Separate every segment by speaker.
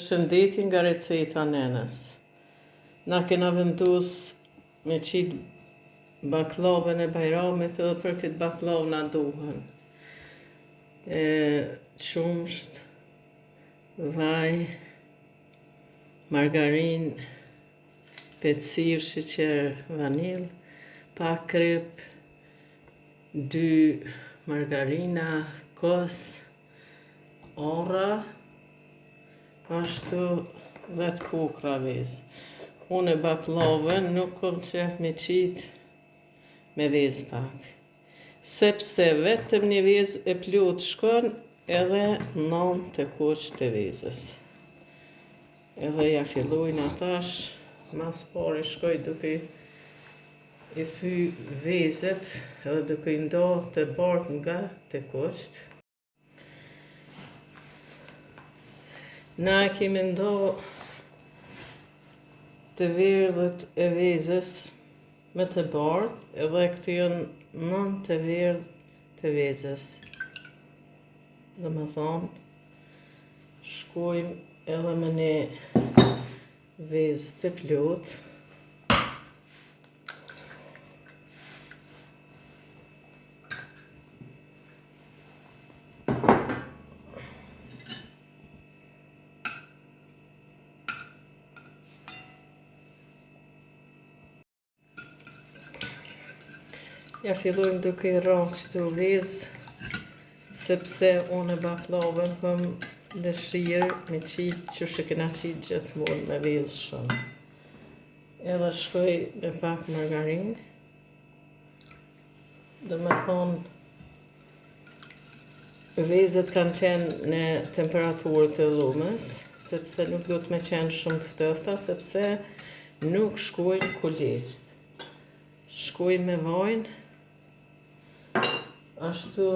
Speaker 1: Shëndetje nga receta nenës. Na kena vendus me qitë baklavën e bajramit edhe për këtë baklavë na duhen qumsht, vaj, margarin, petë sheqer, vanil, pak krip, 2 margarina, kos, orra, ashtu 10 kukra vezë. Unë e baklavën nuk kom qef me qitë me vezë pak, sepse vetëm një vezë e plot shkon edhe 9 të koq të vezës. Edhe ja fillojnë atash, mas pari shkoj duke i thy vezët edhe duke i nda të bardh nga të koqt. Na kemi nda të verdhët e vezës me të bardh, edhe këtu janë 9 të verdhë të vezës. Dhe më thonë, shkojmë edhe me një vezë të plot. Ja fillojmë duke i rrahë qëtu vezë, sepse unë e baklavën kom dëshirë me qitë që shë kena qitë gjithmonë me vezë shumë. Edhe shkoj me pak margarin, dhe me thonë, vezët kanë qenë në temperaturë të lumës, sepse nuk do të me qenë shumë të ftofta, sepse nuk shkojnë kuleqt. Shkojnë me vajnë, ashtu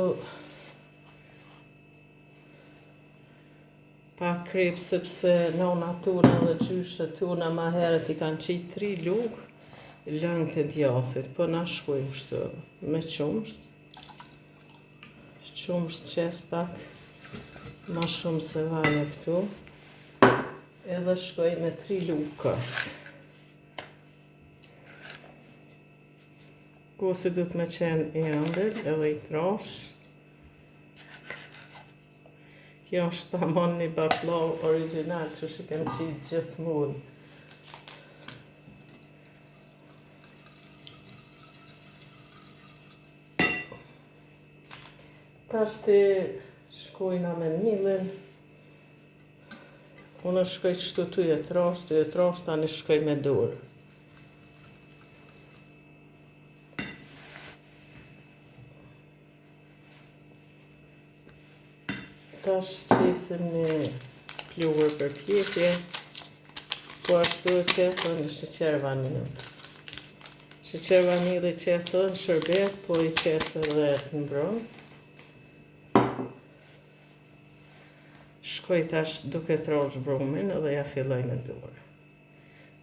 Speaker 1: pak krip, sepse nona tuna dhe gjyshet tuna ma herët i kanë qitë 3 lugë lëng të djathit, po na shkojmë kështu me qumsht. Qumsht qes pak ma shumë se vaje këtu, edhe shkoj me 3 lugë kos. Kosi du të me qenë i ëndër edhe i trash. Kjo është tamam një baklavë original që shë kem qitë gjithmonë. Tash të shkojna me millin. Unë shkoj qështu të e trash, tani shkoj me dorë. Tash qesim një pluhur për pjekje, po ashtu e qesën në sheqer vanilë. Sheqer vanilë i qesën shërbet, po i qesën dhe në mbron. Shkoj tash duke trosh brumin edhe ja filloj me dorë.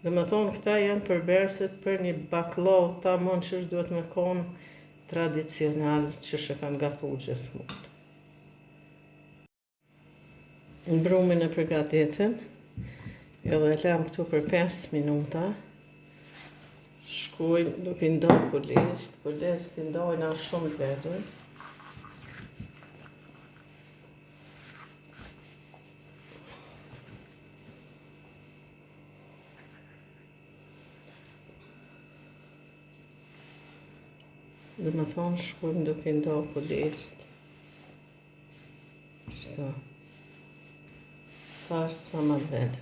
Speaker 1: Dhe me thonë, këta janë përberset për një baklavë tamam që duhet me konë tradicional që shë kanë gatu gjithmonë. Në brumin e përgatitin, edhe e lam këtu për 5 minuta. Shkojmë duke i nda kuleqt i ndajna shumë vetën. Dhe me thonë, shkojmë duke i nda kuleqt. Shta. Tash sa më vetë.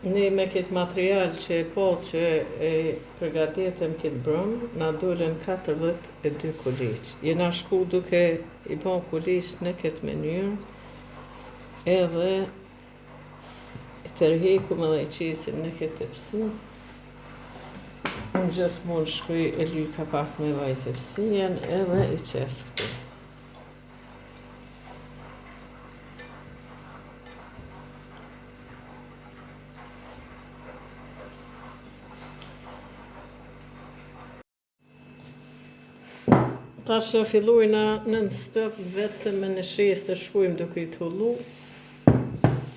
Speaker 1: Ne me këtë material që e po që e përgatitëm këtë brum, na dolën 42 kuleq. Jena shku duke i bon kuleq në këtë mënyrë, edhe i tërhekum edhe i qesim në këtë tepsi. Unë gjithmonë shkuj e lyka pak me vaj tepsien edhe i qes këtu. Tash ja fillojna në stop vetëm me në shes të shkojmë duke i tullu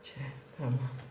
Speaker 1: Që, tamam.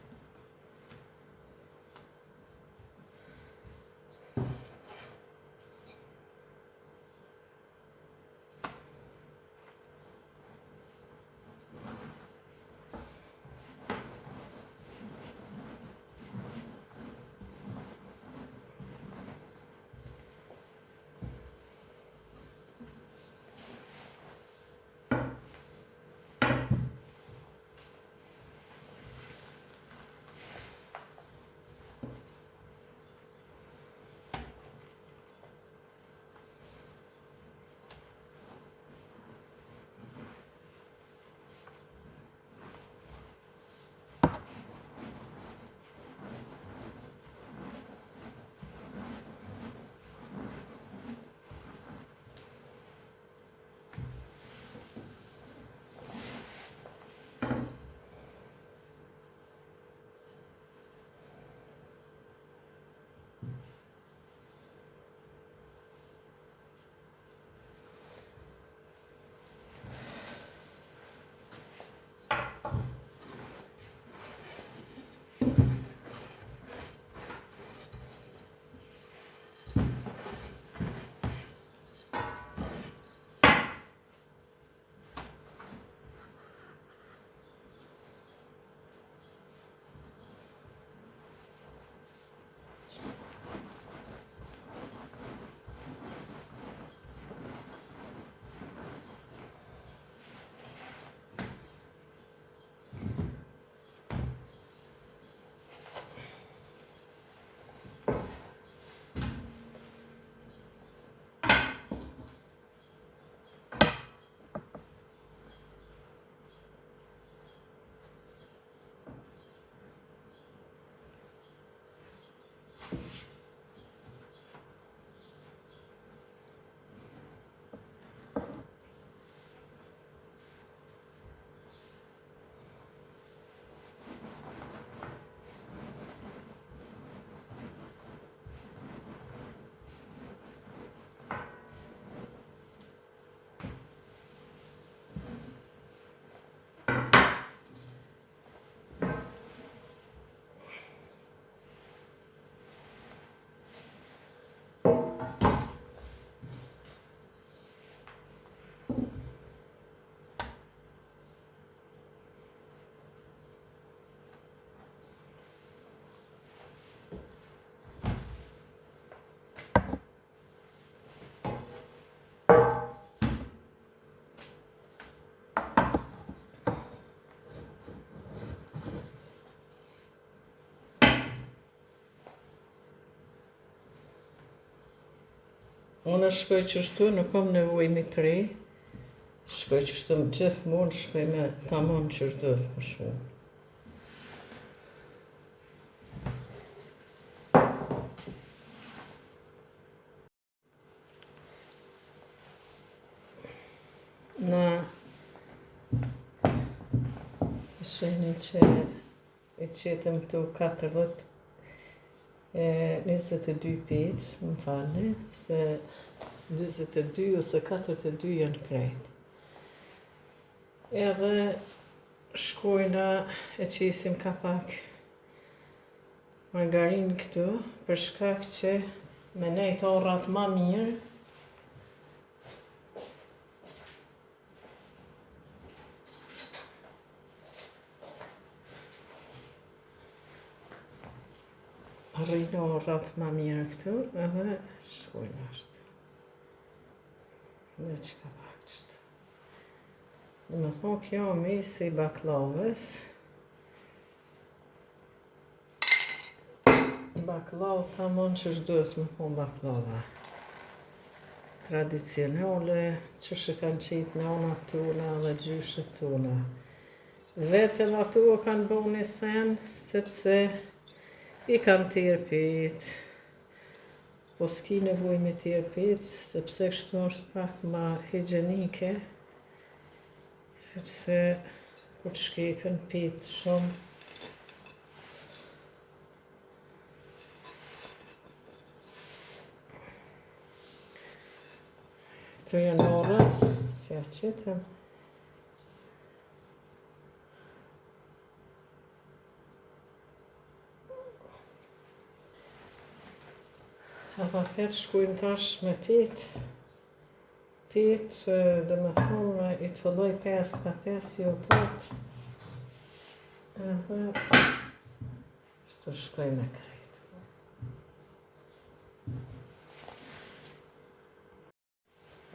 Speaker 1: Unë shkoj qështu, nuk kam nevoj me kri. Shkoj qështu gjithmonë, shkoj me tamam qështu më shumë. Na sheni që i qetëm këtu 22 pitë, më falni, se 22 ose 42 janë krejt. Edhe shkojna e qisim ka pak margarin këtu, për shkak që me nejt orrat ma mirë, rrinë orrat ma mirë këtu, edhe shkojna ashtu. Dhe qka pak qështu. Dhe me thonë kjo mesi i baklavës. Baklavë tamam që shduhet me thonë baklava. Tradicionale, që shë kanë qitë nonat tona dhe gjyshet tona. Vetën ato kanë bo një sen, sepse i kanë tjerpit, po s'ki nevoj me tjerpit, sepse kështu është pak ma higjenike, sepse po të shkepën pit shumë. Këto janë orrat, që ja qitëm. Edhe këtë shkujnë tash me pitë. Pitë, dhe me thonë, i të filloj 5 jo pot. Edhe shtu shkoj me krejtë.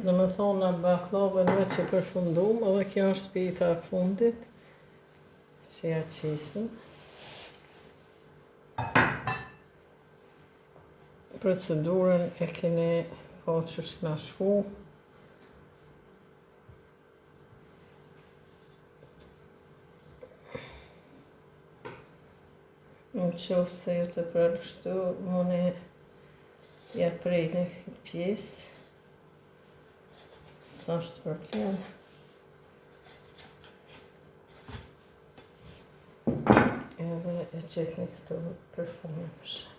Speaker 1: Dhe me thonë, baklavën veç që përfundum, edhe kjo është pita e fundit, që ja qisëm. Procedurën e keni po që shkna shku. Në qofë se ju të përkështu, mëne ja prejt në këtë pjesë. Sa është problem. Edhe e qëtë në këtu përfume përshë.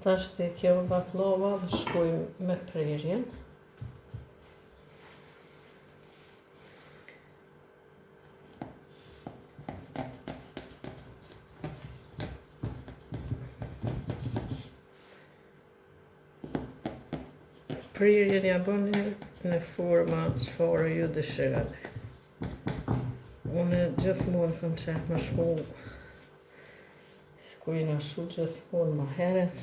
Speaker 1: Tash të kjo baklava dhe shkojmë me prerjen. Prerjen ja bëni në forma çfarë ju dëshironi. Unë gjithmonë kam qenë më shku, si ku jena shu gjithmonë më heret.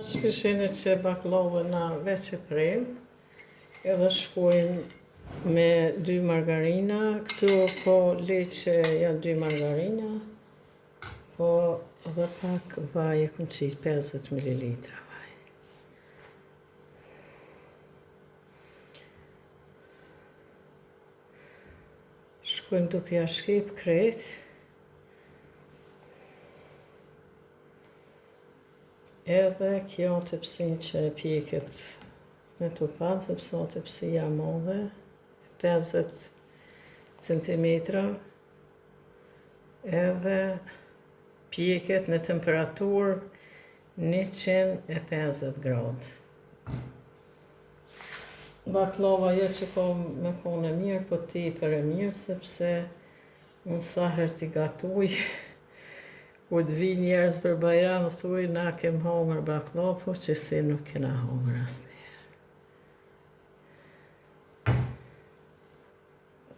Speaker 1: Shpeshene që baklavën na veç e prejmë, edhe shkojmë me 2 margarina, këtu po le që janë 2 margarina, po edhe pak vaj e kom qitë 50 ml vaj. Shkojmë duke ja shkip krejt. Edhe kjo të pësin që pjeket me tupat, sepse të pësia madhe, 50 cm, edhe pjeket në temperaturë 150 gradë. Baklava jo që ka me kone mirë, po ti për e mirë, sepse unë sa herë t'i gatuj, ku të vi njerës për bajram, thuj, na kem hongër baklava, po që si nuk kena hongër asnjëherë.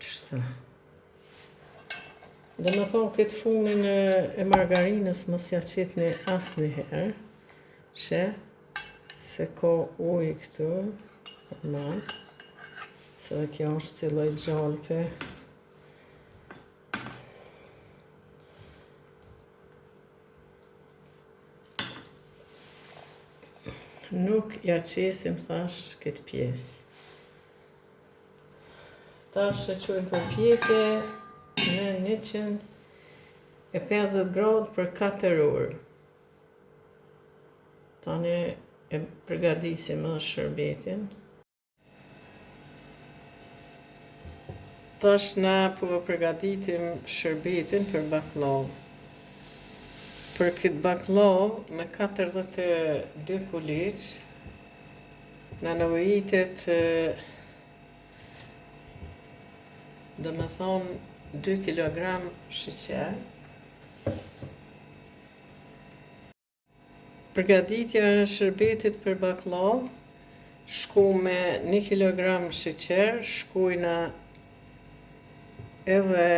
Speaker 1: Qështa? Dhe me thonë, këtë fumin e margarinës mos ja qitni asnjëherë, she, se ka ujë këtu, normal, se dhe kjo është të lloj gjalpe. Nuk ja qesim thash këtë pjesë. Tash e qojmë për pjeke në 150 gradë për 4 orë. Tani e përgatisim edhe shërbetin. Tash na po përgatitim shërbetin për baklavë. Për këtë baklavë me 42 kuliç na nevojitet dhe me thonë 2 kg sheqer. Përgatitja e shërbetit për baklavë, shku me 1 kg sheqer, shkujna edhe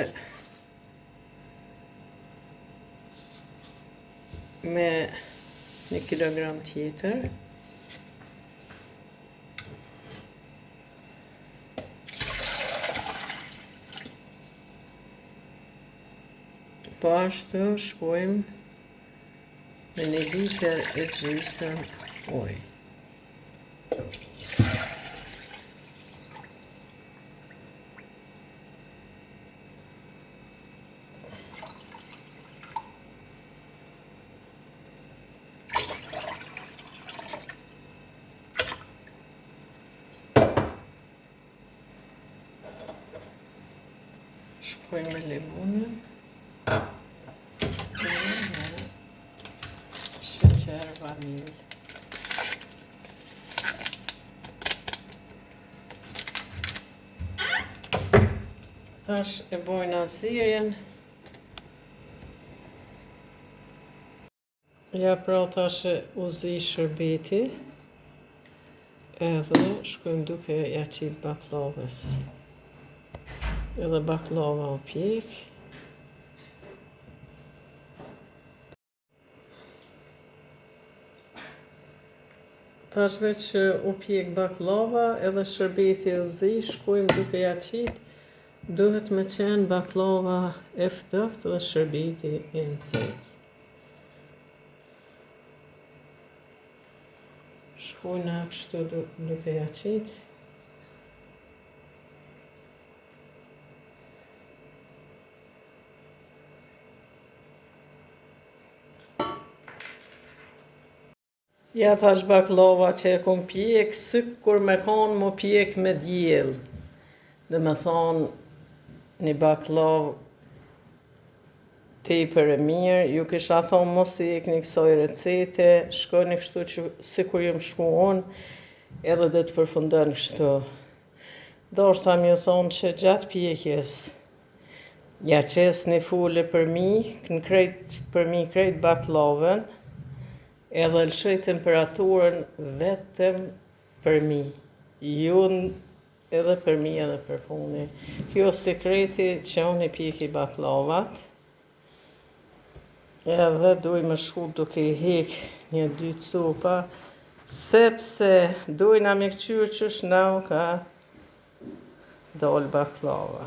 Speaker 1: me 1 kg tjetër. Po ashtu shkojmë me 1 litër e gjysëm ujë. Shkojmë me limonën. miell. Tash e bojna sirjen. Ja pra tash e u zi shërbeti. Edhe shkojmë duke ja qit baklavës. Edhe baklava u pjek. Tash veç që u pjek baklava edhe shërbeti u zi, shkojmë duke ja qit. Duhet me qenë baklava e ftoftë dhe shërbeti i nxehtë. Shkojna kështu duke ja qit. Ja tash baklava që e kom pjek, sikur me kanë mu pjek me diell. Dhe me thonë, një baklavë tepër e mirë, ju kisha thonë mos i ikni kësaj recete, shkoni kështu që sikur jam shku unë, edhe dhe të përfundon kështu. Dashta më ju thonë që gjatë pjekjes, ja qesni fule për mi krejt baklavën, edhe lëshoj temperaturën vetëm për mi. Edhe për mi edhe për funi. Kjo sekreti që unë i pjeki baklavat. Edhe duj me shku duke i hek 1-2 copa, sepse dujna me këqyr qysh nau ka dal baklava.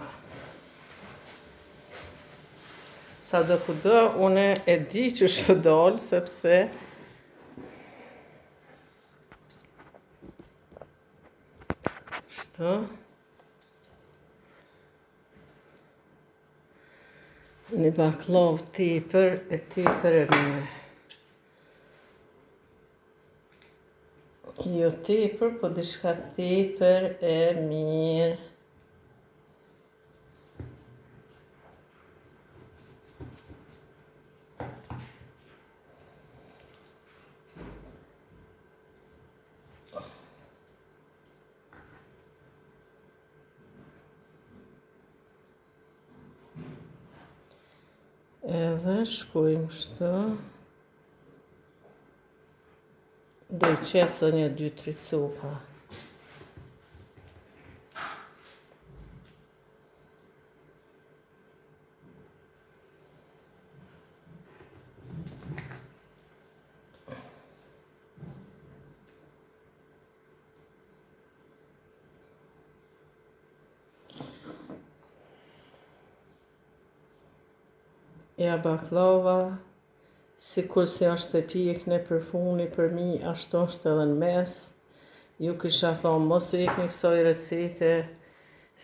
Speaker 1: Sa do kudo, une e di qysh të dal, sepse një baklavë tepër e mirë. Jo tepër, po diçka tepër e mirë. Edhe shkojmë kështu. Do i qesë 1-2-3 copa. Ja baklava, sikur si është e pjek në përfuni për mi, ashtu është edhe në mes. Ju kisha thonë mos e ikni kësaj recete,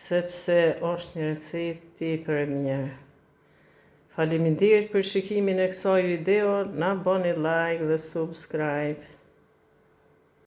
Speaker 1: sepse është një recetë tepër e mirë. Faleminderit për shikimin e kësaj video, na bëni like dhe subscribe.